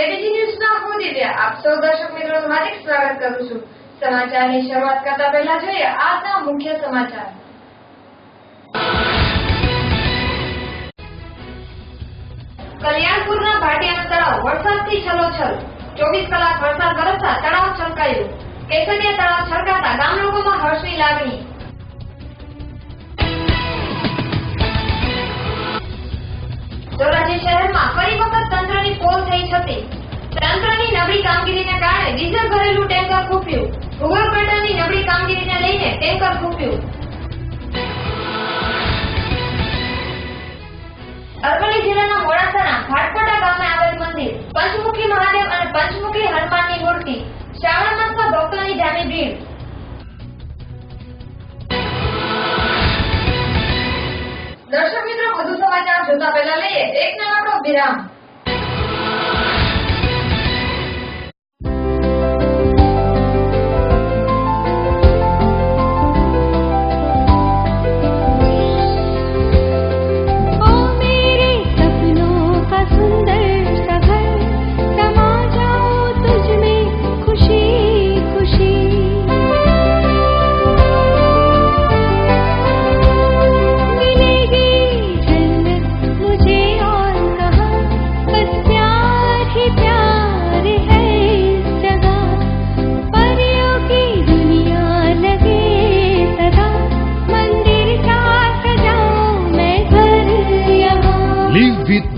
ABG ન્યૂઝમાં હું દિવ્યા આપ સૌ દર્શક મિત્રોનું હાર્દિક સ્વાગત કરું છું। સમાચારની શરૂઆત કરતા પહેલા જોઈએ આજના મુખ્ય સમાચાર। કલ્યાણપુરના ભાટિયાનું તળાવ વરસાદથી છલોછલ। 24 કલાક વરસાદ વરસતા તળાવ છલકાયું। કેસરિયા તળાવ છલકાતા ગામ લોકોમાં હર્ષની લાગણી। ધોરાજી શહેરમાં ફરી વખત તંત્રની પોલ થઈ છતી। તંત્રની નબળી કામગીરીને કારણે ડીઝલ ભરેલું ટેન્કર ખૂંપ્યું। ભૂગર્ભગટરની નબળી કામગીરીને લઈને ટેન્કર ખૂંપ્યું। અરવલ્લી જિલ્લાના મોડાસાના ભાટપટા ગામે આવેલ મંદિર પંચમુખી મહાદેવ અને પંચમુખી હનુમાનની મૂર્તિ। શ્રાવણ માસમાં ભક્તોની જામી ભીડ। દર્શક મિત્રો, વધુ સમાચાર જોતા પહેલા લઈએ એક નાનકડો વિરામ।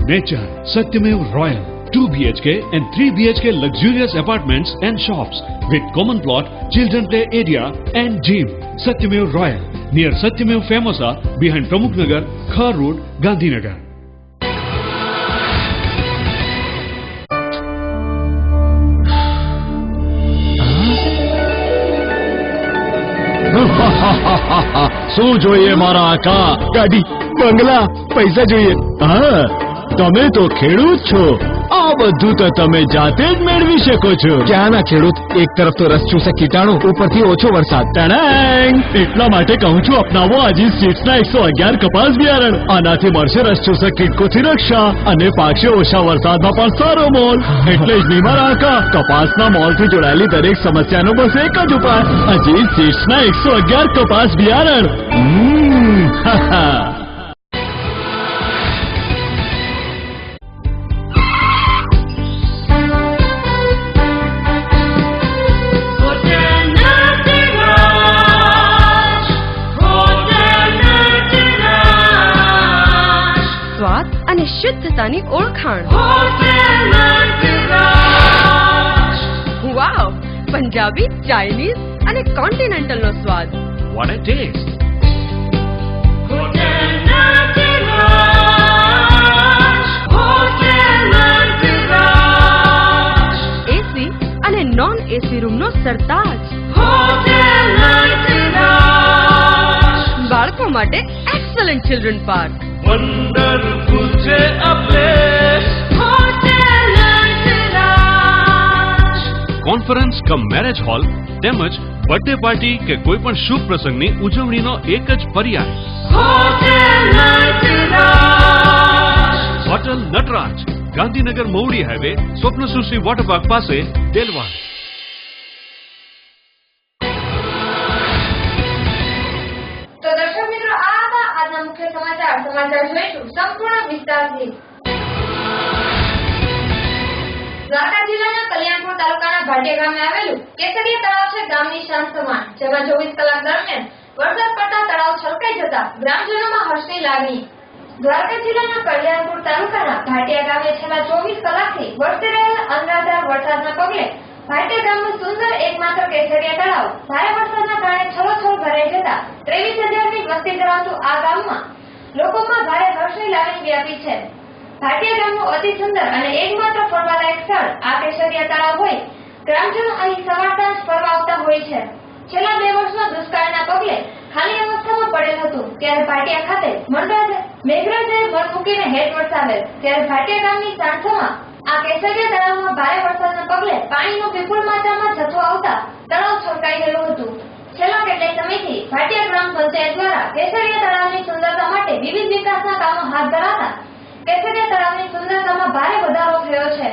Nature, Satyamev Royal, 2 BHK and 3 BHK luxurious apartments and shops with common plot, children play area and gym. Satyamev Royal, near Satyamev Famosa, behind Pramukh Nagar, Khar Road, Gandhinagar. શું જોઈએ મારા આકા? ગાડી, બંગલા, પૈસા જોઈએ? હા, તમે તો ખેડૂત છો, આ બધું તો તમે જાતે જ મેળવી શકો છો। ક્યાંના ખેડૂત? એક તરફ તો રસ ચૂસે કીટાણુ, ઉપરથી ઓછો વરસાદ। ટણાંગ! એટલા માટે કહું છું, અપનાવો અજીત સીડ્સના 111 કપાસ બિયારણ। આનાથી મળશે રસ ચૂસક કીટકોથી રક્ષા અને પાકશે ઓછા વરસાદમાં પણ સારો મોલ। એટલે જ નહીં મારા આકા, કપાસના મોલથી જોડાયેલી દરેક સમસ્યાનો બસ એક જ ઉપાય, અજીત સીડ્સના 111 કપાસ બિયારણ। શુદ્ધતાની ઓળખાણ। વાવ! પંજાબી, ચાઇનીઝ અને કોન્ટિનેન્ટલ નો સ્વાદ। What a taste! એસી અને નોન એસી રૂમ નો સરતાજ। બાળકો માટે એક્સલન્ટ ચિલ્ડ્રન પાર્ક। Wonderful છે a place, Hotel Raj। Conference cum marriage hall તેમજ બર્થડે પાર્ટી કે કોઈ પણ શુભ પ્રસંગની ઉજવણીનો એક જ પર્યાય, Hotel Raj। Hotel Nataraj, Gandhinagar Mahudi highway, Swapnasrushti water park પાસે, દેલવાડ। તો દર્શક મિત્રો, આ હતા આજના મુખ્ય સમાચાર। સમાચાર જોઈશું સંપૂર્ણ વિસ્તારથી। દ્વારકા જિલ્લાના કલ્યાણપુર તાલુકાના ભાટિયા ગામે આવેલું કેસરિયા તળાવ છે ગામની શાન સમાન, જેમાં 24 કલાક દરમિયાન વરસાદ પડતા તળાવ છલકાઈ જતા ગ્રામજનોમાં હર્ષની લાગણી। દ્વારકા જિલ્લાના કલ્યાણપુર તાલુકાના ભાટિયા ગામે છેલ્લા 24 કલાકથી વરસી રહેલા અનરાધાર વરસાદના પગલે ભાટિયા ગામનું સુંદર એકમાત્ર કેસરિયા તળાવ ભારે વરસાદના કારણે છલોછલ ભરાઈ જતા 23,000ની વસ્તી ધરાવતું આ ગામમાં લોકોમાં ભારે હર્ષની લાગણી વ્યાપી છે। ભાટિયા ગામનું અતિ સુંદર અને એકમાત્ર ફરવાલાયક સ્થળ આ કેસરિયા તળાવ હોય ગ્રામજનો અહીં સવાર સાંજ ફરવા આવતા હોય છે। છેલ્લા 2 વર્ષમાં દુષ્કાળના પગલે ખાલી અવસ્થામાં પડેલ હતું, ત્યારે ભાટિયા ખાતે મેઘરાજાએ મન મૂકીને હેત વરસાવેલ, ત્યારે ભાટિયા ગામની સાંઠોમાં આ કેસરિયા તળાવમાં ભારે વરસાદના પગલે પાણીનો વિપુલ માત્રામાં જથ્થો આવતા તળાવ છલકાઈ ગયેલું હતું। છેલ્લા કેટલાક સમયથી ભાટિયા ગ્રામ પંચાયત દ્વારા કેસરિયા તળાવની સુંદરતા માટે વિવિધ વિકાસના કામો હાથ ધરાતા કેસરિયા તળાવની સુંદરતામાં ભારે વધારો થયો છે।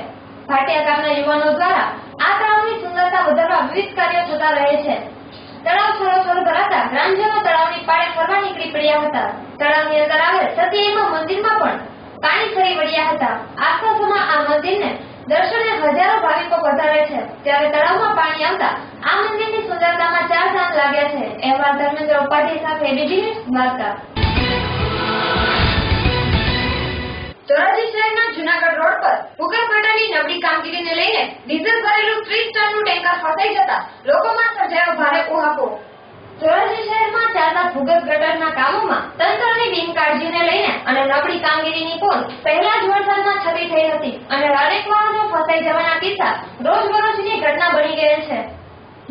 ભાટિયા ગામના યુવાનો દ્વારા આ તળાવની સુંદરતા વધારવા વિવિધ કાર્યો થતા રહે છે. તળાવ છલોછલ ભરાતા ગ્રામજનો તળાવની પાળે ફરવા નીકળી પડ્યા હતા. તળાવની અંદર આવેલ સતીમાં મંદિરમાં પણ પાણી ફરી વળ્યા હતા. આસપાસમાં આ મંદિરને દર્શને હજારો ભાવિકો પધારે છે. ત્યારે તળાવમાં પાણી આવતા આ મંદિરની સુંદરતામાં ચાર ધામ લાગ્યા છે. અહેવાલ ધર્મેન્દ્ર ઉપાધ્યાય સાથે એબીપી ન્યૂઝ દ્વારકા. ધોરાજી શહેરના જૂનાગઢ રોડ પર ભૂગર્ભ ગટરની નબળી કામગીરીને લઈને ડીઝલ ભરેલું 30 ટનનું ટેન્કર ફસાઈ જતા લોકોમાં સર્જાયો ભારે ઉહાપોહ. ધોરાજી શહેરમાં ચાલતા ભૂગર્ભ ગટરના કામોમાં તંત્રની બિનકાળજીને લઈને અને નબળી કામગીરીની પોલ પહેલા જ વરસાદમાં છતી થઈ હતી અને અનેક વાહનો ફસાઈ જવાના કિસ્સા રોજબરોજની ઘટના બની ગયેલ છે.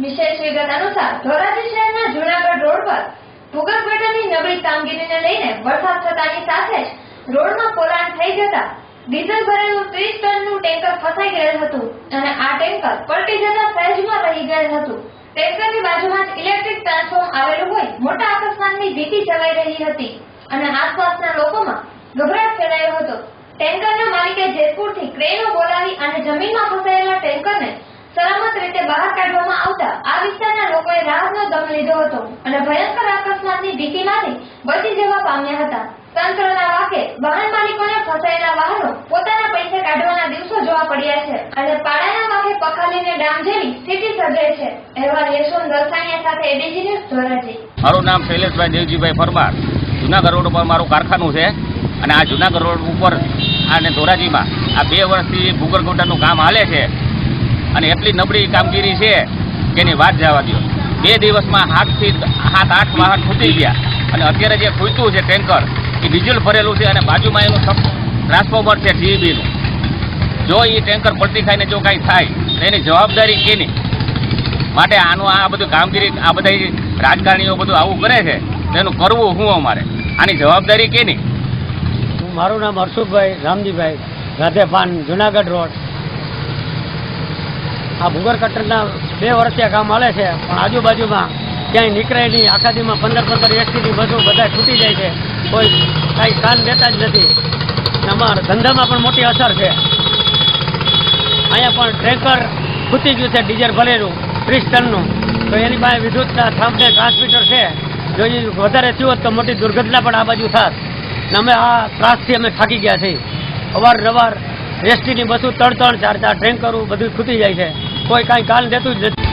વિશેષ વિગત અનુસાર ધોરાજી શહેરના જૂનાગઢ રોડ પર ભૂગર્ભ ગટરની નબળી કામગીરીને લઈને વરસાદ થતાની સાથે જ રોડમાં પોલાણ થઈ જતા ડીઝલ ભરેલું 30 ટનનું ટેન્કર ફસાઈ ગયેલ હતું અને આ ટેન્કર પલટી જતા સહેજમાં રહી ગયેલ હતું. ટેન્કરની બાજુમાં જ ઇલેક્ટ્રિક ટ્રાન્સફોર્મ આવેલું હોય મોટા અકસ્માતની ભીતિ જવાઈ રહી હતી અને આસપાસના લોકોમાં ગભરાટ ફેલાયો હતો. ટેન્કરના માલિકે જેતપુરથી ક્રેનો બોલાવી અને જમીનમાં ફસાયેલા ટેન્કરને સલામત રીતે બહાર કાઢવામાં આવતા આ વિસ્તારના લોકોએ રાહતનો દમ લીધો હતો અને ભયંકર અકસ્માતની ભીતિમાંથી બચી જવા પામ્યા હતા. તંત્રના વાકે વાહન માલિકોને ફસાયેલા વાહનો પોતાના પૈસે કાઢવાના દિવસો જોવા પડ્યા છે અને પાડાના વાકે પખાલીને ડામ જેવી સ્થિતિ સર્જાઈ છે. અહેવાલ યશવંત દલસાણીયા સાથે એબીપી ન્યૂઝ ધોરાજી. મારું નામ શૈલેષભાઈ દેવજીભાઈ પરમાર. જુનાગઢ રોડ પર મારું કારખાનું છે અને આ જુનાગઢ રોડ ઉપર અને ધોરાજીમાં આ 2 વર્ષથી ભૂગર્ભ ગટરનું કામ હાલે છે અને એટલી નબળી કામગીરી છે કે એની વાત જવા દો. 2 દિવસમાં 7 થી 8 વાહન ખૂટી ગયા અને અત્યારે જે ખૂટ્યું છે ટેન્કર એ ડીઝલ ભરેલું છે અને બાજુમાં એનું ટ્રાન્સફોર્મર છે ટીઈબીનું. જો એ ટેન્કર પલટી ખાઈને જો કાંઈ થાય તો એની જવાબદારી કેની? માટે આનું આ બધું કામગીરી આ બધા રાજકારણીઓ બધું આવું કરે છે એનું કરવું શું અમારે? આની જવાબદારી કેની? મારું નામ હર્ષુભાઈ રામજીભાઈ, રાધેપાન, જુનાગઢ રોડ. આ ભૂગર્ભ ગટરના 2 વર્ષથી કામ હાલે છે પણ આજુબાજુમાં ક્યાંય નીકળે નહીં. આખા દીમાં 15 એસટીની બસો બધા છૂટી જાય છે. કોઈ કાંઈ કાન દેતા જ નથી. અમારા ધંધામાં પણ મોટી અસર છે. અહીંયા પણ ટેન્કર ખૂટી ગયું છે ડીઝલ ભરેલું 30 ટનનું. તો એની પાસે વિદ્યુતના થાંભને ટ્રાન્સમીટર છે. જો એ વધારે થયું હોત તો મોટી દુર્ઘટના પણ આ બાજુ થાત. અમે આ ત્રાસથી અમે થાકી ગયા છીએ. અવારનવાર એસટીની બસો 3-3, 4-4 ટેન્કરો બધું ખૂટી જાય છે. કોઈ કાંઈ કાન દેતું જ નથી.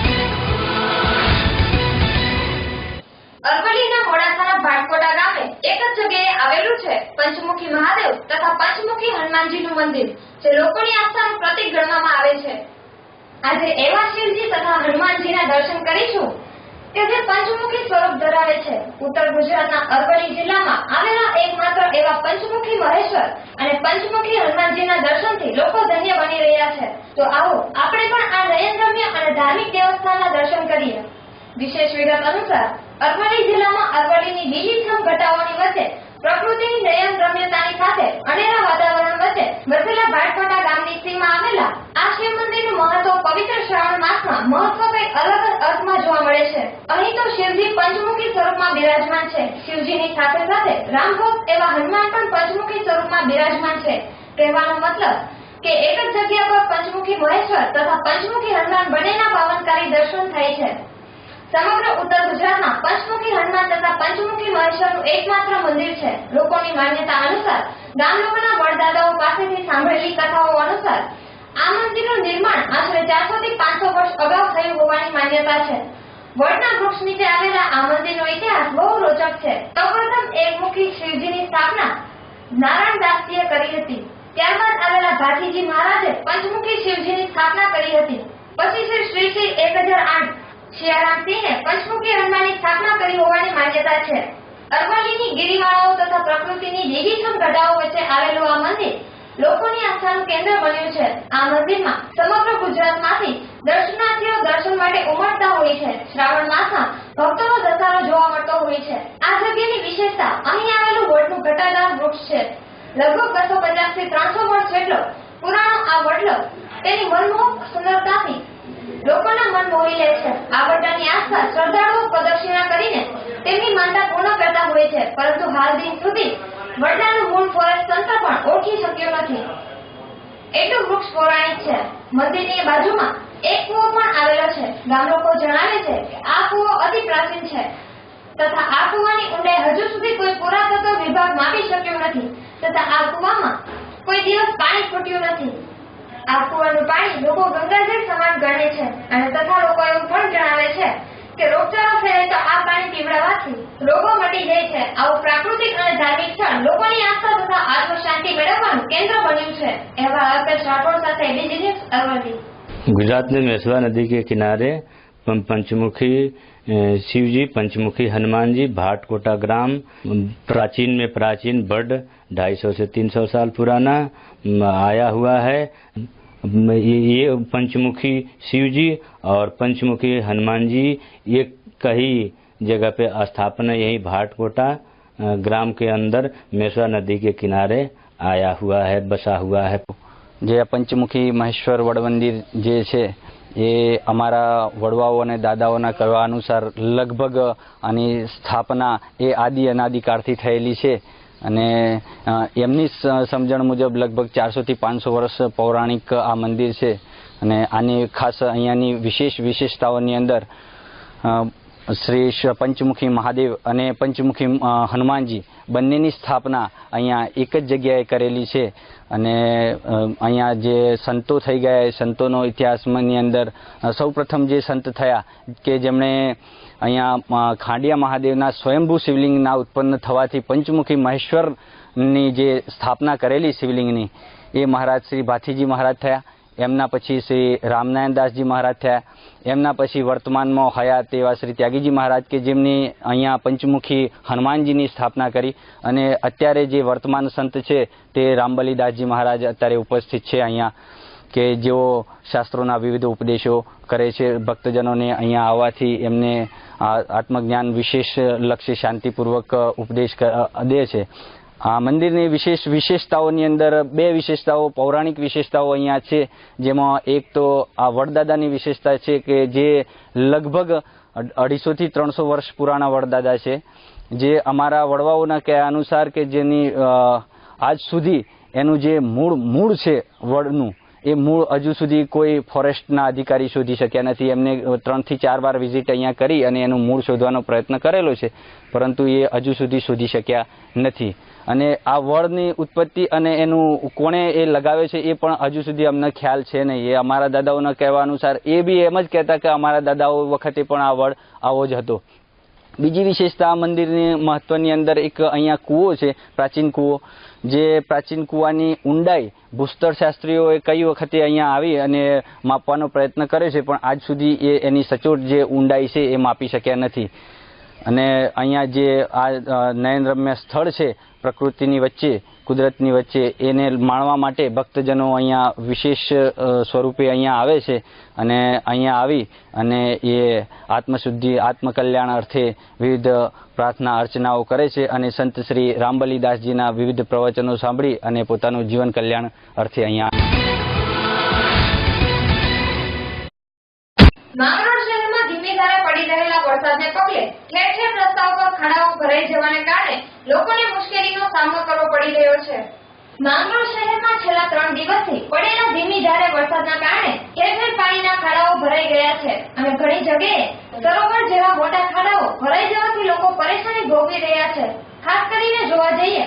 અરવલ્લીના મોડાસાના ભાટકોટા ગામે એક જ જગ્યાએ આવેલું છે પંચમુખી મહાદેવ તથા પંચમુખી હનુમાનજીનું મંદિર, જે લોકોની આસ્થાનું પ્રતીક ગણવામાં આવે છે. આજે એવા શિવજી તથા હનુમાનજીના દર્શન કરીશું કે જે પંચમુખી સ્વરૂપ ધરાવે છે. ઉત્તર ગુજરાતના અરવલ્લી જિલ્લામાં આવેલા એકમાત્ર એવા પંચમુખી મહેશ્વર અને પંચમુખી હનુમાનજીના દર્શનથી લોકો ધન્ય બની રહ્યા છે. તો આવો આપણે પણ આ નયનરમ્ય અને ધાર્મિક દેવસ્થાનના દર્શન કરીએ. વિશેષ વિગત અનુસાર અરવલ્લી જિલ્લામાં અરવલ્લીની લીલીછમ ઘટાઓની વચ્ચે પ્રકૃતિની નયનરમ્યતાની સાથે અનેરા વાતાવરણ વચ્ચે વસેલા ભાટકોટા ગામની સીમમાં આવેલા આ શિવ મંદિરનું મહત્વ પવિત્ર શ્રાવણ માસમાં મહત્વ કંઈક અલગ જ અર્થમાં જોવા મળે છે. અહીં તો શિવજી પંચમુખી સ્વરૂપમાં બિરાજમાન છે. શિવજીની સાથે સાથે રામભક્ત એવા હનુમાન પણ પંચમુખી સ્વરૂપમાં બિરાજમાન છે. કહેવાનો મતલબ કે એક જ જગ્યા પર પંચમુખી મહેશ્વર તથા પંચમુખી હનુમાન બંનેના પાવનકારી દર્શન થાય છે. સમગ્ર ઉત્તર ગુજરાતમાં પંચમુખી હનુમાન તથા પંચમુખી મહેશ્વરનું એકમાત્ર મંદિર છે. લોકોની માન્યતા અનુસાર ગામ લોકોના વડદાદાઓ પાસેથી સાંભળેલી કથાઓ અનુસાર આ મંદિરનું નિર્માણ આશરે 400 થી 500 વર્ષ અગાઉ થયું હોવાની માન્યતા છે. વડના વૃક્ષ નીચે આવેલા આ મંદિરનો ઇતિહાસ બહુ રોચક છે. સૌપ્રથમ એકમુખી શિવજીની સ્થાપના નારાયણ દાસજીએ કરી હતી. ત્યારબાદ આવેલા ભાથીજી મહારાજે પંચમુખી શિવજીની સ્થાપના કરી હતી. પછી શ્રી 1008 સિયારામસિંહે પંચમુખી હનુમાનની સ્થાપના કરી હોવાની માન્યતા છે. અરવલ્લીની ગિરિમાળાઓ તથા પ્રકૃતિની લીલીછમ ગઢાઓ વચ્ચે આવેલું આ મંદિર લોકોની આસ્થાનું કેન્દ્ર બન્યું છે. આ મંદિરમાં સમગ્ર ગુજરાતમાંથી દર્શનાર્થીઓ દર્શન માટે ઉમટતા હોય છે. શ્રાવણ માસમાં ભક્તોનો ધસારો જોવા મળતો હોય છે. આ જગ્યાની વિશેષતા અહીં આવેલું વડનું ઘટાદાર વૃક્ષ છે. લગભગ 250 થી 300 વર્ષ જેટલો પુરાણો આ વડલો તેની મનમોહક સુંદરતાથી લોકોના મન મોહી લે છે. આ વડની આસપાસ શ્રદ્ધાળુઓ પ્રદક્ષિણા કરીને તેમની માનતા પૂર્ણ કરતા હોય છે. પરંતુ હાલ દિન સુધી વડલાનું મૂળ ફોરેસ્ટ તંત્ર પણ ઓળખી શક્યું નથી. એટલું વૃક્ષ પૌરાણિક છે. મંદિરની બાજુમાં એક કૂવો પણ આવેલો છે. ગામ લોકો જણાવે છે કે આ કૂવો અતિ પ્રાચીન છે તથા આ કૂવાની ઊંડાઈ હજુ સુધી કોઈ પુરાતત્વ વિભાગ માપી શક્યો નથી તથા આ કૂવામાં કોઈ દિવસ પાણી ખૂટ્યું નથી. આ કૂવાનું પાણી લોકો ગંગાજળ સમાન ગણે છે અને તથા લોકો એવું પણ જણાવે છે કે રોગચાળો ફેલાય તો આ પાણી પીવડાવવાથી રોગો મટી જાય છે. આવું પ્રાકૃતિક અને ધાર્મિક સ્થળ લોકોની આસ્થા તથા આત્મશાંતિ મેળવવાનું કેન્દ્ર બન્યું છે. એવા અલ્પેશ રાઠોડ સાથે બીજી ન્યૂઝ અરવલ્લી. गुजरात में मेसवा नदी के किनारे पंचमुखी शिव जी, पंचमुखी हनुमान जी, भाटकोटा ग्राम प्राचीन में प्राचीन बड 250 से 300 साल पुराना आया हुआ है. ये पंचमुखी शिव जी और पंचमुखी हनुमान जी ये कई जगह पे स्थापना यही भाटकोटा ग्राम के अंदर मेसवा नदी के किनारे आया हुआ है, बसा हुआ है. જે પંચમુખી મહેશ્વર વડ મંદિર જે છે એ અમારા વડવાઓ અને દાદાઓના કહેવા અનુસાર લગભગ આની સ્થાપના એ આદિ અનાદિકાળથી થયેલી છે અને એમની સમજણ મુજબ લગભગ 400 થી 500 વર્ષ પૌરાણિક આ મંદિર છે અને આની ખાસ અહીંયાની વિશેષતાઓની અંદર શ્રી પંચમુખી મહાદેવ અને પંચમુખી હનુમાનજી બંનેની સ્થાપના અહીંયા એક જ જગ્યાએ કરેલી છે અને અહીંયા જે સંતો થઈ ગયા એ સંતોનો ઇતિહાસની અંદર સૌપ્રથમ જે સંત થયા કે જેમણે અહીંયા ખાંડિયા મહાદેવના સ્વયંભૂ શિવલિંગના ઉત્પન્ન થવાથી પંચમુખી મહેશ્વરની જે સ્થાપના કરેલી શિવલિંગની એ મહારાજ શ્રી ભાથીજી મહારાજ થયા. એમના પછી શ્રી રામનારાયણદાસજી મહારાજ થયા. એમના પછી વર્તમાનમાં હયાત એવા શ્રી ત્યાગીજી મહારાજ કે જેમની અહીંયા પંચમુખી હનુમાનજીની સ્થાપના કરી અને અત્યારે જે વર્તમાન સંત છે તે રામબલીદાસજી મહારાજ અત્યારે ઉપસ્થિત છે અહીંયા કે જેઓ શાસ્ત્રોના વિવિધ ઉપદેશો કરે છે. ભક્તજનોને અહીંયા આવવાથી એમને આત્મજ્ઞાન વિશેષ લક્ષ્ય શાંતિપૂર્વક ઉપદેશ દે છે. આ મંદિરની વિશેષતાઓની અંદર બે વિશેષતાઓ પૌરાણિક વિશેષતાઓ અહીંયા છે જેમાં એક તો આ વડદાદાની વિશેષતા છે કે જે લગભગ 250 થી 300 વર્ષ પુરાણા વડદાદા છે જે અમારા વડવાઓના કહેવા અનુસાર કે જેની આજ સુધી એનું જે મૂળ છે વડનું એ મૂળ હજુ સુધી કોઈ ફોરેસ્ટના અધિકારી શોધી શક્યા નથી. એમને 3 થી 4 વાર વિઝિટ અહીંયા કરી અને એનું મૂળ શોધવાનો પ્રયત્ન કરેલો છે પરંતુ એ હજુ સુધી શોધી શક્યા નથી અને આ વડની ઉત્પત્તિ અને એનું કોણે એ લગાવે છે એ પણ હજુ સુધી અમને ખ્યાલ છે નહીં. એ અમારા દાદાઓના કહેવા અનુસાર એ બી એમ જ કહેતા કે અમારા દાદાઓ વખતે પણ આ વડ આવો જ હતો. બીજી વિશેષતા મંદિરની મહત્વની અંદર એક અહીંયા કૂવો છે, પ્રાચીન કૂવો. જે પ્રાચીન કૂવાની ઊંડાઈ ભૂસ્તર શાસ્ત્રીઓએ કઈ વખતે અહીંયા આવી અને માપવાનો પ્રયત્ન કરે છે પણ આજ સુધી એની સચોટ જે ઊંડાઈ છે એ માપી શક્યા નથી. અને અહીંયા જે આ નયનરમ્ય સ્થળ છે પ્રકૃતિની વચ્ચે, કુદરતની વચ્ચે, એને માણવા માટે ભક્તજનો અહીંયા વિશેષ સ્વરૂપે અહીંયા આવે છે અને અહીંયા આવી અને એ આત્મશુદ્ધિ, આત્મકલ્યાણ અર્થે વિવિધ પ્રાર્થના અર્ચનાઓ કરે છે અને સંત શ્રી રામબલીદાસજીના વિવિધ પ્રવચનો સાંભળી અને પોતાનું જીવન કલ્યાણ અર્થે અહીંયા માંગરોળ શહેરમાં ધીમી ધારે પડી રહેલા વરસાદને પગલે ઠેર ઠેર રસ્તાઓ પર ખાડાઓ ભરાઈ જવાને કારણે લોકોને મુશ્કેલીનો સામનો કરવો પડી રહ્યો છે. માંગરોળ શહેરમાં છેલ્લા 3 દિવસથી પડેલા ધીમી ધારે વરસાદના કારણે ઠેર ઠેર પાણીના ખાડાઓ ભરાઈ ગયા છે અને ઘણી જગ્યાએ સરોવર જેવા મોટા ખાડાઓ ભરાઈ જવાથી લોકો પરેશાની ભોગવી રહ્યા છે. ખાસ કરીને જોવા જઈએ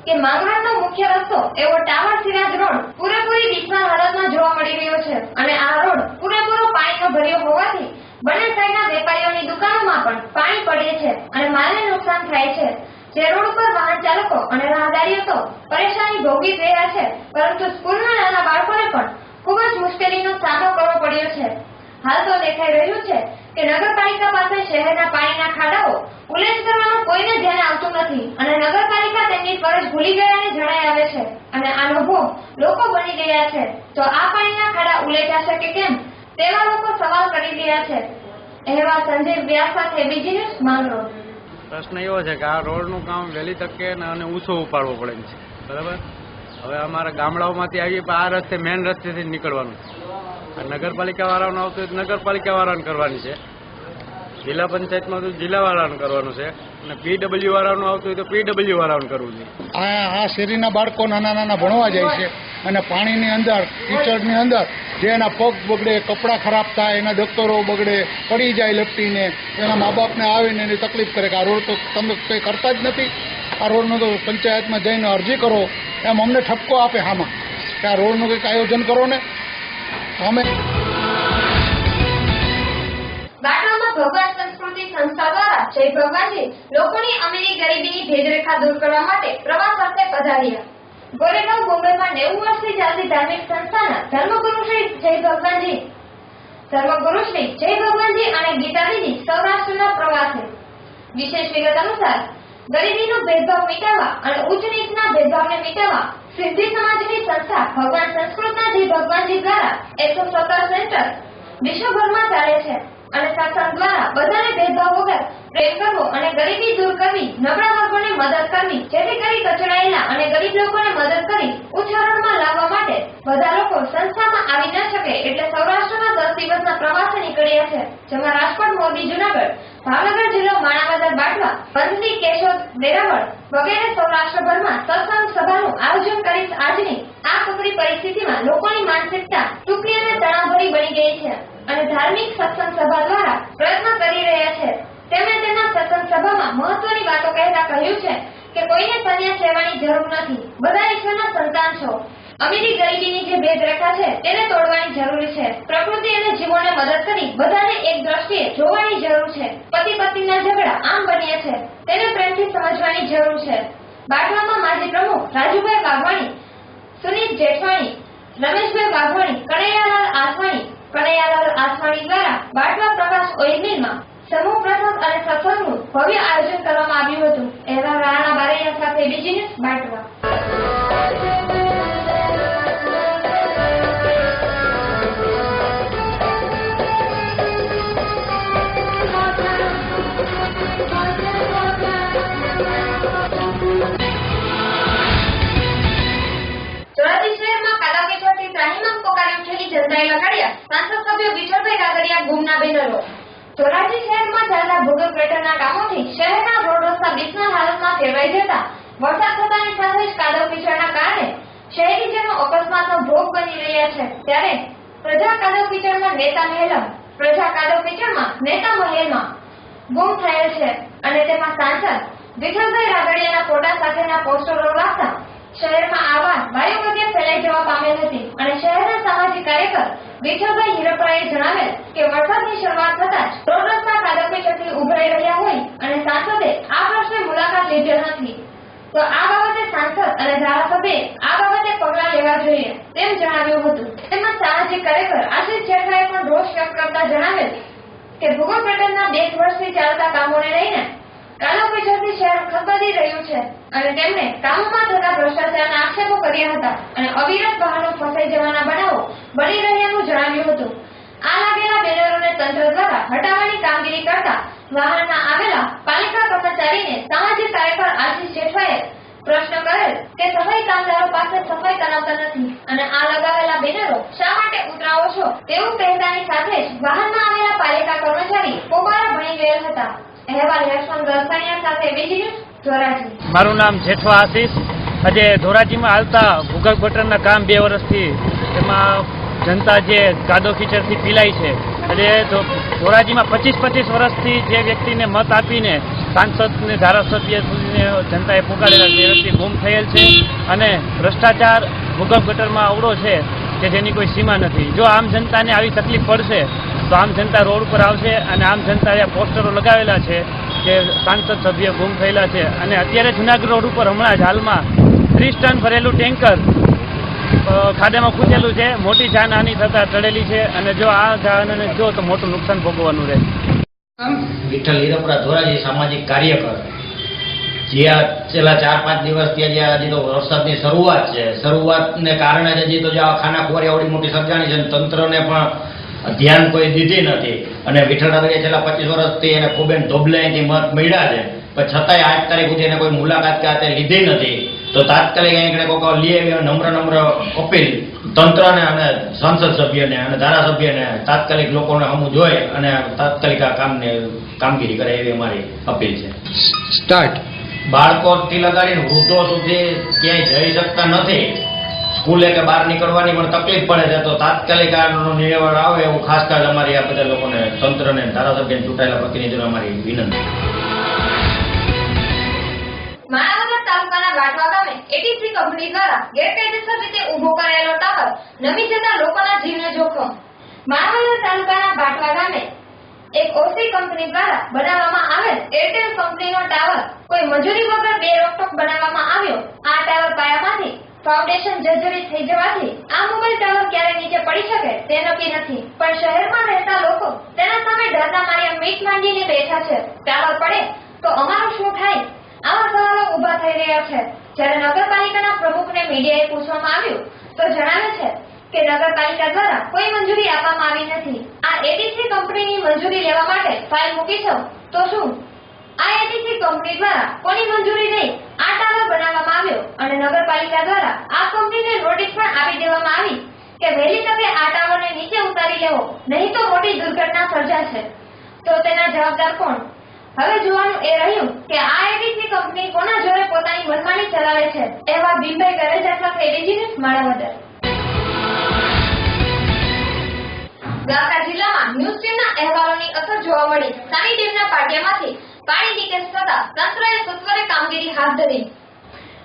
કે માંગરોળનો મુખ્ય રસ્તો એવો ટાવર સિરાજ રોડ પૂરેપૂરી બિસ્માર હાલતમાં જોવા મળી રહ્યો છે અને આ રોડ પૂરેપૂરો પાણીનો ભર્યો હોવાથી બંને સાઈડના વેપારીઓની દુકાનોમાં પણ પાણી પડે છે અને માલને નુકસાન થાય છે. જે રોડ ઉપર વાહન ચાલકો અને રાહદારીઓ તો પરેશાની ભોગવી રહ્યા છે પરંતુ સ્કૂલના નાના બાળકોને પણ ખૂબ જ મુશ્કેલીનો સામનો કરવો પડ્યો છે. હાલ તો દેખાઈ રહ્યું છે કે નગરપાલિકા પાસે શહેરના પાણીના ખાડાઓ ઉલ્લેખ કરવાનું કોઈને ધ્યાન આવતું નથી અને નગરપાલિકા તેમની ફરજ ભૂલી ગયાની જણાઈ આવે છે અને આનો ભોગ લોકો બની ગયા છે. તો આ પાણીના ખાડા ઉલેચાશે કે કેમ તેવા લોકો સવાલ કરી રહ્યા છે. અહેવાલ સંજય વ્યાસ સાથે બીજી ન્યૂઝ માંગરોળ. પ્રશ્ન એવો છે કે આ રોડનું કામ વહેલી તકે અને ઊંચો ઉપાડવો પડે છે, બરાબર. હવે અમારા ગામડાઓમાંથી આવીએ પણ આ રસ્તે મેઇન રસ્તેથી જ નીકળવાનું છે. નગરપાલિકા વાળાનું આવતું હોય નગરપાલિકા વાળાને કરવાની છે, જિલ્લા પંચાયતમાં તો જિલ્લા વાળાને કરવાનું છે અને પીડબ્લ્યુ વાળાનું આવતું હોય તો પીડબ્લ્યુ વાળાનું કરવું છે. આ શેરીના બાળકો નાના નાના ભણવા જાય છે અને પાણીની અંદર કીચડની અંદર જે એના પગ બગડે, કપડાં ખરાબ થાય, એના દફતરો બગડે, પડી જાય લપટીને, એના મા બાપને આવીને એની તકલીફ કરે કે આ રોડ તો તમે કંઈ કરતા જ નથી, આ રોડનો તો પંચાયતમાં જઈને અરજી કરો, એમ અમને ઠપકો આપે આમાં કે આ રોડનું કંઈક આયોજન કરો ને. અમે બાટવામાં ભગવાન સંસ્કૃતિ સંસ્થા દ્વારા જય ભગવાનજી લોકોની અમીરી ગરીબીની ભેદરેખા દૂર કરવા માટે પ્રવાસ અર્થે પધાર્યા. ગોરેગાંવ બોમ્બેમાં 90 વર્ષથી ચાલતી ધાર્મિક સંસ્થાના ધર્મગુરુ શ્રી જય ભગવાનજી અને ગીતાદીદી સૌરાષ્ટ્રના પ્રવાસે. વિશેષ વિગત અનુસાર ગરીબીનો ભેદભાવ મિટાવવા અને ઉચ્ચ નીચના ભેદભાવને મિટાવવા સિદ્ધિ સમાજની સંસ્થા ભગવાન સંસ્કૃતના જય ભગવાનજી દ્વારા 117 સેન્ટર વિશ્વભરમાં ચાલે છે અને સત્સંગ દ્વારા બધાને ભેદભાવ વગર પ્રેમ કરવો અને ગરીબી દૂર કરવી, નબળા વર્ગોને મદદ કરવી, જેથી કરી કચડાયેલા અને ગરીબ લોકોને મદદ કરી ઉચ્ચારણમાં લાવવા માટે બધા લોકો સંસ્થામાં આવી ન શકે એટલે સૌરાષ્ટ્રના 10 દિવસના પ્રવાસે નીકળ્યા છે, જેમાં રાજકોટ, મોરબી, જૂનાગઢ, ભાવનગર જિલ્લો, માણાવદર, બાટવા, બંધની, કેશોદ, વેરાવળ વગેરે સૌરાષ્ટ્રભરમાં સત્સંગ સભાનું આયોજન કરી આજની આ કપરી પરિસ્થિતિમાં લોકોની માનસિકતા ટૂંકી અને તણાવભરી બની ગઈ છે અને ધાર્મિક સત્સંગ સભા દ્વારા પ્રયત્ન કરી રહ્યા છે. તેમણે તેમના સત્સંગ સભામાં મહત્વની વાતો કહેતા કહ્યું છે કે કોઈને સંન્યાસ લેવાની જરૂર નથી, બધા ઈશ્વરના સંતાન છો. અમીરી ગરીબીની જે ભેદરેખા છે તેને તોડવાની જરૂર છે. પ્રકૃતિ અને જીવોને મદદ કરી બધાને એક દ્રષ્ટિએ જોવાની જરૂર છે. પતિ પત્નીના ઝઘડા આમ બન્યા છે તેને પ્રેમથી સમજવાની જરૂર છે. બાટવામાં માજી પ્રમુખ રાજુભાઈ વાઘવાણી, સુનિત જેઠવાણી, રમેશભાઈ વાઘવાણી, કનૈયાલાલ આસવાણી દ્વારા બાટવા પ્રકાશ ઓઇલ મિલમાં સમૂહ પ્રસંગ અને સત્સંગનું ભવ્ય આયોજન કરવામાં આવ્યું હતું. એવા રાણા બારૈયા સાથે બીજી ન્યૂઝ બાટવા. ધોરાજી શહેરમાં કાદાકીચડથી ત્રાહિમામ પોકારી ઉઠેલી જનતાએ લગાડ્યા સાંસદ સભ્ય વિઠ્ઠલભાઈ રાદડિયા ગુમના બેનરો. ધોરાજી શહેરમાં ચાલતા ભૂગર્ભ ગટરના કામોથી શહેરના રોડ રસ્તા બિસ્માર હાલતમાં ફેરવાઈ જતા વરસાદ થતાની સાથે જ કાદવ કીચડના કારણે શહેરીજનો અકસ્માતનો ભોગ બની રહ્યા છે. ત્યારે પ્રજા કાદવ કીચડમાં નેતા મહેલમાં ગુમ થયેલ છે અને તેમાં સાંસદ વિઠ્ઠલભાઈ રાદડિયાના ફોટા સાથેના પોસ્ટરો લાગતા શહેરમાં આવા વાયુગતિએ ફેલાઈ જવા પામેલ હતી અને શહેરના સામાજિક કાર્યકર વિઠ્ઠલભાઈ હિરપરાએ જણાવેલ કે વરસાદની શરૂઆત થતાં જ રોડ રસ્તા કાદવકીચડથી ઉભરાઈ રહ્યા હોય અને સાંસદે આ પ્રશ્ને મુલાકાત લીધેલ નથી, તો આ બાબતે સાંસદ અને ધારાસભ્યએ આ બાબતે પગલાં લેવા જોઈએ તેમ જણાવ્યું હતું. તેમજ સામાજિક કાર્યકર આશિષ જેઠવાએ પણ રોષ વ્યક્ત કરતા જણાવેલ કે ભૂગર્ભ ગટરના 2 વર્ષથી ચાલતા કામોને લઈને કાદવકીચડથી શહેર ખદબદી રહ્યું છે અને તેમણે કામોમાં થતા ભ્રષ્ટાચારના આક્ષેપો કર્યા હતા અને અવિરત વાહનો ફસાઈ જવાના બનાવો બની રહ્યાનું જણાવ્યું હતું. આ લાગેલા બેનરોને તંત્ર દ્વારા હટાવવાની કામગીરી કરતા વાહનમાં આવેલા પાલિકા કર્મચારીને સામાજિક કાર્યકર આશિષ જેઠવાએ પ્રશ્ન કરેલ કે સફાઈ કામદારો પાસે સફાઈ કરાવતા નથી અને આ લગાવેલા બેનરો શા માટે ઉતરાવો છો તેવું કહેતાની સાથે જ વાહનમાં આવેલા પાલિકા કર્મચારી પોબારા ભણી ગયેલ હતા. અહેવાલ યશવંત ગરસાણીયા સાથે બીજી ન્યૂઝ ધોરાજી. મારું નામ જેઠવા આશીષ. આજે ધોરાજીમાં હાલતા ભૂગર્ભ ગટરના કામ 2 વર્ષથી એમાં જનતા જે કાદવ કીચડથી પીલાય છે. એટલે ધોરાજીમાં 25 વર્ષથી જે વ્યક્તિને મત આપીને સાંસદને ધારાસભ્ય સુધીને જનતાએ પુકારેલા છે એ વ્યક્તિ ગુમ થયેલ છે અને ભ્રષ્ટાચાર ભૂગર્ભ ગટરમાં અવળો છે કે જેની કોઈ સીમા નથી. જો આમ જનતાને આવી તકલીફ પડશે તો આમ જનતા રોડ ઉપર આવશે અને આમ જનતાએ પોસ્ટરો લગાવેલા છે કે સાંસદ સભ્ય ગુમ થયેલા છે. અને અત્યારે જૂનાગઢ રોડ ઉપર હમણાં જ હાલમાં 30 ટન ભરેલું ટેન્કર ખાડામાં ખૂંચેલું છે. મોટી જાનહાનિ થતા ટળેલી છે અને જો આ જાનહાનિ જો તો મોટું નુકસાન ભોગવવાનું રહે. વિઠ્ઠલ હિરપરા, ધોરાજી, સામાજિક કાર્યકર. જે છેલ્લા 4-5 દિવસથી હજી તો વરસાદની શરૂઆત છે. શરૂઆતને કારણે હજી તો જે ખાના ખુવારી આવડી મોટી સર્જાણી છે તંત્રને પણ ધ્યાન કોઈ દીધી નથી અને વિઠ્ઠલ રાદડિયા છેલ્લા 25 વર્ષથી એને ખૂબ ધોબલાઈથી મત મળ્યા છે પણ છતાંય આજ તારીખ સુધી એને કોઈ મુલાકાત કે આ લીધી નથી. તો તાત્કાલિક અહીં કોઈક લઈ આવી નમ્ર અપીલ તંત્રને અને સંસદ સભ્યને અને ધારાસભ્યને તાત્કાલિક લોકોને હમું જોઈ અને તાત્કાલિક આ કામગીરી કરે એવી અમારી અપીલ છે. સ્ટાર્ટ. બાળકોથી લગાડીને વૃદ્ધો સુધી ક્યાંય જઈ શકતા નથી. સ્કૂલે કે બહાર નીકળવાની પણ તકલીફ પડે છે. તો તાત્કાલિક આનો નિર્ણય આવે એવું ખાસ ખાસ અમારી આ બધા લોકોને, તંત્રને, ધારાસભ્યને, ચૂંટાયેલા પ્રતિનિધિઓને અમારી વિનંતી. માણાવદર તાલુકાના વાટવા ગામે એટીસી કંપની દ્વારા ગેરકાયદેસર રીતે ઊભો કરાયેલો ટાવર નમી જતા લોકોના જીવને જોખમ. માણાવદર તાલુકાના વાટવા ગામે એક ઓસી કંપની દ્વારા બનાવવામાં આવેલ એરટેલ કંપનીનો ટાવર કોઈ મંજૂરી વગર બે રોકટોક બનાવવામાં આવ્યો. આ ટાવર પાયામાંથી ફાઉન્ડેશન જર્જરિત થઈ જવાથી આ મોબાઈલ ટાવર ક્યારે નીચે પડી શકે તે નક્કી નથી. પણ શહેરમાં રહેતા લોકો તેના સામે ડરના માર્યા મીટ માંડીને બેઠા છે. ટાવર પડે તો અમારું શું થાય? આવા સવાલો ઉભા થઈ રહ્યા છે. જ્યારે નગરપાલિકાના પ્રમુખને મીડિયાએ પૂછવામાં આવ્યું તો જણાવે છે કે નગરપાલિકા દ્વારા કોઈ મંજૂરી આપવામાં આવી નથી. આ એટીસી કંપનીની મંજૂરી લેવા માટે ફાઇલ મૂકી છે તો શું આ એટીસી કંપની દ્વારા કોની મંજૂરી લઈ આ ટાવર બનાવવામાં આવ્યો અને નગરપાલિકા દ્વારા આ કંપનીને નોટિસ પણ આપી દેવામાં આવી કે વહેલી તકે આ ટાવરને નીચે ઉતારી લેવો, નહીં તો મોટી દુર્ઘટના સર્જાશે. તો તેના જવાબદાર કોણ? હવે જોવાનું એ રહ્યું કે આ એટીસી કંપની કોના જોરે પોતાની મનમાની ચલાવે છે. એવા બિંબાઈ ગરેજા સાથે એબીસી ન્યૂઝ માણાવદર. દ્વારકા જિલ્લામાં ન્યૂઝ ટીમના અહેવાલોની અસર જોવા મળી. સાની ડેમના પાટિયામાંથી પાણી લીકેજ થતા તંત્રએ સત્વરે કામગીરી હાથ ધરી.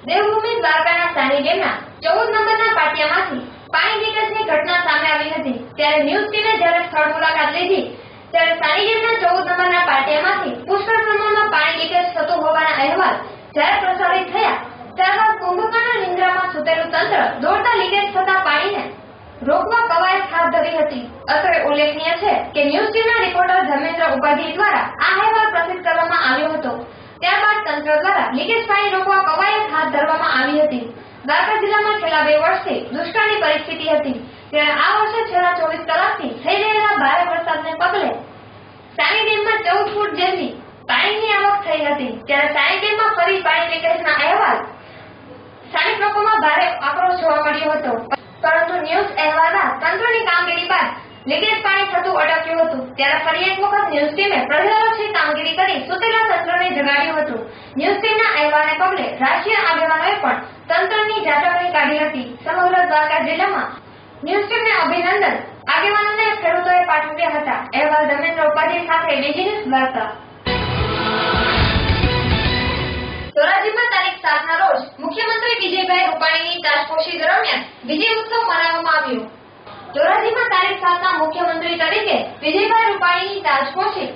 દેવભૂમિ દ્વારકાના સાની ડેમના 14 નંબરના પાટિયામાંથી પાણી લીકેજની ઘટના સામે આવી હતી. ત્યારે ન્યૂઝ ટીમે જ્યારે સ્થળ મુલાકાત લીધી ત્યારે સાની ડેમના 14 નંબરના પાટિયામાંથી પુષ્કળ પ્રમાણમાં પાણી લીકેજ થતું હોવાના અહેવાલ જ્યારે પ્રસારિત થયા ત્યારબાદ કુંભકર્ણ નિંદ્રામાં સૂતેલું તંત્ર દોડતા લીકેજ થતા પાણીને રોકવા કવાયત હાથ ધરી હતી. અત્રે ઉલ્લેખનીય છે કે ન્યૂઝ ટીમના રિપોર્ટર ધર્મેન્દ્ર ઉપાધ્યાય દ્વારા આ અહેવાલ પ્રસિદ્ધ કરવામાં આવ્યો હતો. ત્યારબાદ તંત્ર દ્વારા લીકેજ પાણી રોકવા કવાયત હાથ ધરવામાં આવી હતી. દ્વારકા જિલ્લામાં છેલ્લા 2 વર્ષથી દુષ્કાળની પરિસ્થિતિ હતી. ત્યારે આ વર્ષે છેલ્લા 24 કલાકથી થઈ રહેલા ભારે વરસાદને પગલે સાની ડેમમાં 14 ફૂટ જેટલી પાણીની આવક થઈ હતી. ત્યારે સાની ડેમમાં ફરી પાણી લીકેજના અહેવાલ સ્થાનિક લોકોમાં ભારે આક્રોશ જોવા મળ્યો હતો. પરંતુ ન્યૂઝ અહેવાલમાં તંત્રની કામગીરી બાદ લીકેજ પાણી થતું અટક્યું હતું. ત્યારે ફરી એક વખત ન્યૂઝ ટીમે પ્રજાલક્ષી કામગીરી કરી સુતેલા તંત્રને જગાડ્યું હતું. ન્યૂઝ ટીમના અહેવાલને પગલે રાજકીય આગેવાનોએ પણ તંત્રની ઝાટકણી કાઢી હતી. સમગ્ર દ્વારકા જિલ્લામાં ન્યૂઝ ટીમને અભિનંદન આગેવાનોને ખેડૂતોએ પાઠવ્યા હતા. અહેવાલ ધર્મેન્દ્ર ઉપાધ્યાય સાથે એબીસી ન્યૂઝ દ્વારકા. ધોરાજીમાં તારીખ 7ના રોજ મુખ્યમંત્રી વિજયભાઈ રૂપાણીની તાજપોશી દરમિયાન વિજય ઉત્સવ મનાવવામાં આવ્યો. ધોરાજીમાં તારીખ 7ના મુખ્યમંત્રી તરીકે વિજયભાઈ રૂપાણીની તાજપોશી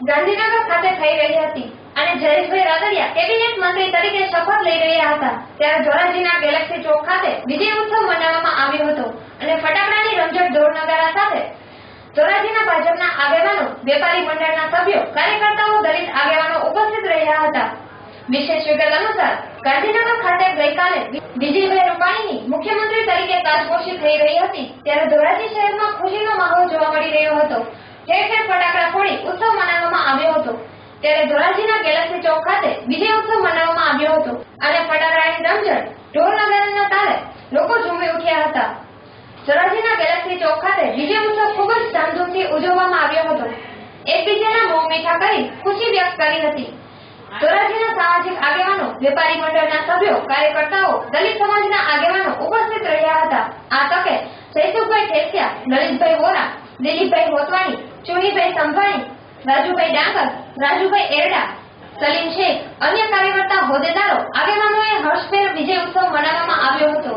ગાંધીનગર ખાતે થઈ રહી હતી અને જયેશભાઈ રાદડિયા કેબિનેટ મંત્રી તરીકે શપથ લઈ રહ્યા હતા. ત્યારે ધોરાજીના ગેલેક્સી ચોક ખાતે વિજય ઉત્સવ મનાવવામાં આવ્યો હતો અને ફટાકડાની રમઝટ ઢોલ નગારા સાથે ધોરાજીના ભાજપના આગેવાનો, વેપારી મંડળના સભ્યો, કાર્યકર્તાઓ, દલિત આગેવાનો ઉપસ્થિત રહ્યા હતા. વિશેષ વિગત અનુસાર ગાંધીનગર ખાતે ગઈકાલે વિજયભાઈ રૂપાણીની મુખ્યમંત્રી તરીકે તાજપોશી થઈ રહી હતી. ત્યારે ધોરાજી શહેરમાં ખુશીનો માહોલ જોવા મળી રહ્યો હતો. ઠેર ઠેર ફટાકડા ફોડી ઉત્સવ મનાવવામાં આવ્યો હતો. ત્યારે ધોરાજીના ગેલેક્સી ચોક ખાતે વિજય ઉત્સવ મનાવવામાં આવ્યો હતો અને ફટાકડાની રમઝટ, ઢોલ નગારાના તાલે લોકો ઝૂમી ઉઠ્યા હતા. ધોરાજીના ગેલેક્સી ચોક ખાતે વિજય ઉત્સવ ખૂબ જ ધામધૂમથી ઉજવવામાં આવ્યો હતો. એકબીજાના મોં મીઠા કરી ખુશી વ્યક્ત કરી હતી. ધોરાજીના સામાજિક આગેવાનો, વેપારી મંડળના સભ્યો, કાર્યકર્તાઓ, દલિત સમાજના આગેવાનો ઉપસ્થિત રહ્યા હતા. આ તકે જયસુખભાઈ ઠેસિયા, લલિતભાઈ વોરા, દિલીપભાઈ હોતવાણી, ચુનીભાઈ સંભાણી, રાજુભાઈ ડાંગર, રાજુભાઈ એરડા, સલીમ શેખ, અન્ય કાર્યકર્તા, હોદ્દેદારો, આગેવાનોએ હર્ષભેર વિજય ઉત્સવ મનાવવામાં આવ્યો હતો.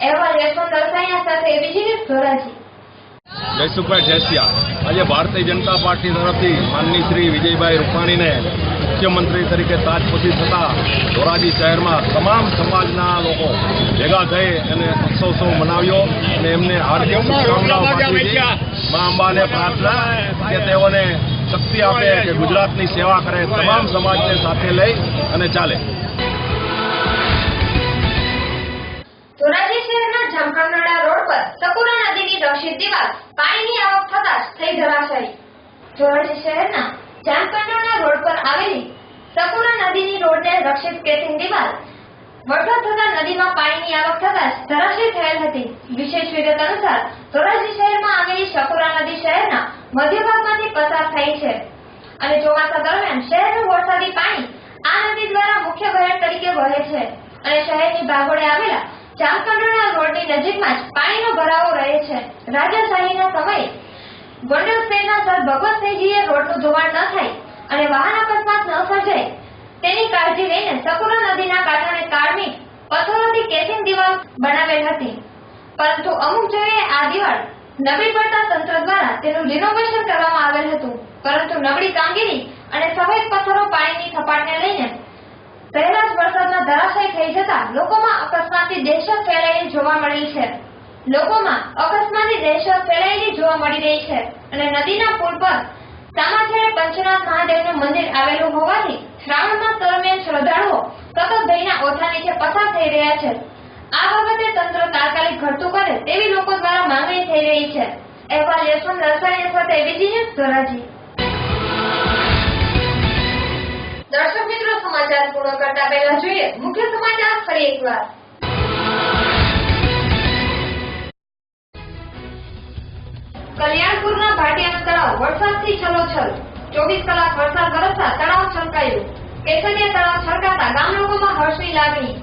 અહેવાલ યશવંત દરસાઈયા સાથે એબીસી ન્યૂઝ ધોરાજી. જયસુખભાઈ ઠેસિયા, આજે ભારતીય જનતા પાર્ટી તરફથી માનનીય શ્રી વિજયભાઈ રૂપાણીને મુખ્યમંત્રી તરીકે તાજપોશી થતા ધોરાજી શહેરમાં તમામ સમાજના લોકો ભેગા થઈ અને ઉત્સવ મનાવ્યો અને એમને હાર્દિક શુભકામનાઓ પાઠવી છે. મા અંબાને પ્રાર્થના કે તેઓને શક્તિ આપે, કે ગુજરાતની સેવા કરે, તમામ સમાજને સાથે લઈ અને ચાલે. ધોરાજી શહેરના જામકંડોળા રોડ પર સકુરા નદીની રક્ષિત દિવાલ પાણીની આવક થતાં જ થઈ ધરાશાયી. ધોરાજી શહેરના જામકંડોળા રોડ પર આવેલી સકુરા નદીની રોડને રક્ષિત કેસિંગ દિવાલ વરસાદ થતાં નદીમાં પાણીની આવક થતાં જ ધરાશાયી થયેલ હતી. વિશેષ વિગત અનુસાર ધોરાજી શહેરમાં આવેલી સકુરા નદી શહેરના મધ્ય ભાગમાંથી પસાર થઈ છે અને ચોમાસા દરમિયાન શહેરનું વરસાદી પાણી આ નદી દ્વારા મુખ્ય વહેણ તરીકે વહે છે અને શહેરની ભાગોળે આવેલા જામકંડોરણા રોડની નજીકમાં જ પાણીનો ભરાવો રહે છે. રાજાશાહીના સમયે ગોંડલ શહેરના સર ભગવતસિંહજીએ રોડનું ધોવાણ ન થાય અને વાહન અકસ્માત ન સર્જાય તેની કાળજી લઈને સકુરા નદીના કાંઠે કાળમી પથ્થરોથી કેસિંગ દિવાલ બનાવેલ હતી, પરંતુ અમુક જગ્યાએ આ દિવાલ નબળી પડતા તંત્ર દ્વારા તેનું રિનોવેશન કરવામાં આવેલ હતું, પરંતુ નબળી કામગીરી અને સફેદ પથ્થરો પાણીની થપાટને લઈને પહેલા જ વરસાદમાં ધરાશાયી થઈ જતા લોકોમાં અકસ્માતની દહેશત ફેલાયેલી જોવા મળી છે. અને નદીના પુલ પર સામાછેડે પંચનાથ મહાદેવનું મંદિર આવેલું હોવાથી શ્રાવણ માસ દરમિયાન શ્રદ્ધાળુઓ સતત દહીંના ઓઠા નીચે પસાર થઈ રહ્યા છે. આ બાબતે તંત્ર તાત્કાલિક ઘટતું કરે તેવી લોકો દ્વારા માંગણી થઈ રહી છે. અહેવાલ યશવંત રસાણી સાથે એબીજી ન્યૂઝ ધોરાજી. દર્શક મિત્રો, સમાચાર પૂર્ણ કરતા પહેલા જોઈએ મુખ્ય સમાચાર ફરી એકવાર. કલ્યાણપુરના ભાટિયાનું તળાવ વરસાદથી છલોછલ. 24 કલાક વરસાદ વરસતા તળાવ છલકાયું. કેસરિયા તળાવ છલકાતા ગામ લોકોમાં હર્ષની લાગણી.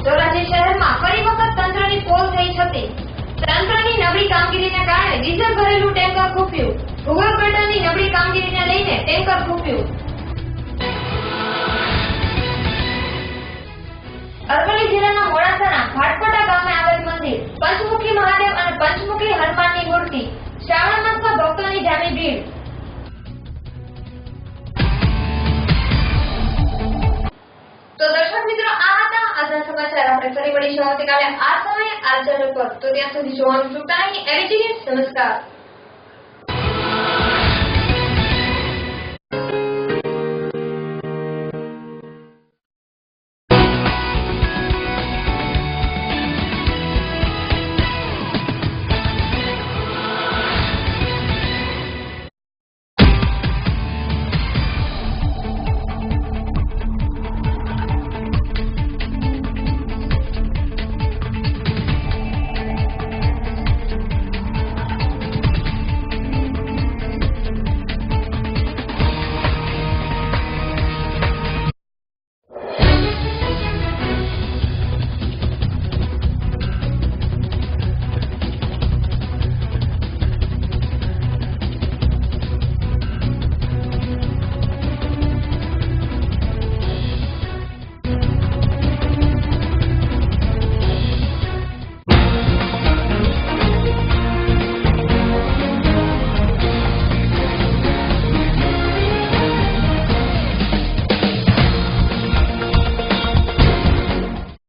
ધોરાજી શહેરમાં ફરી વખત તંત્રની પોલ થઈ છતી. તંત્રની નબળી કામગીરીને કારણે ડીઝલ ભરેલું ટેન્કર ખૂંપ્યું. ભૂગર્ભ ગટરની નબળી કામગીરીને લઈને ટેન્કર ખૂંપ્યું. અરવલ્લી જિલ્લાના મોડાસાના ભાટકોટા ગામે આવેલ મંદિર પંચમુખી મહાદેવ અને પંચમુખી હનુમાનની મૂર્તિ. શ્રાવણ માસમાં ભક્તોની જામી ભીડ. તો દર્શક મિત્રો, આ હતા આજના સમાચાર. આપણે ફરી મળીશું આવતીકાલે આ સમયે આ ચેનલ પર. તો ત્યાં સુધી જોવાનું ચૂકતા નહીં. ABG news. નમસ્કાર.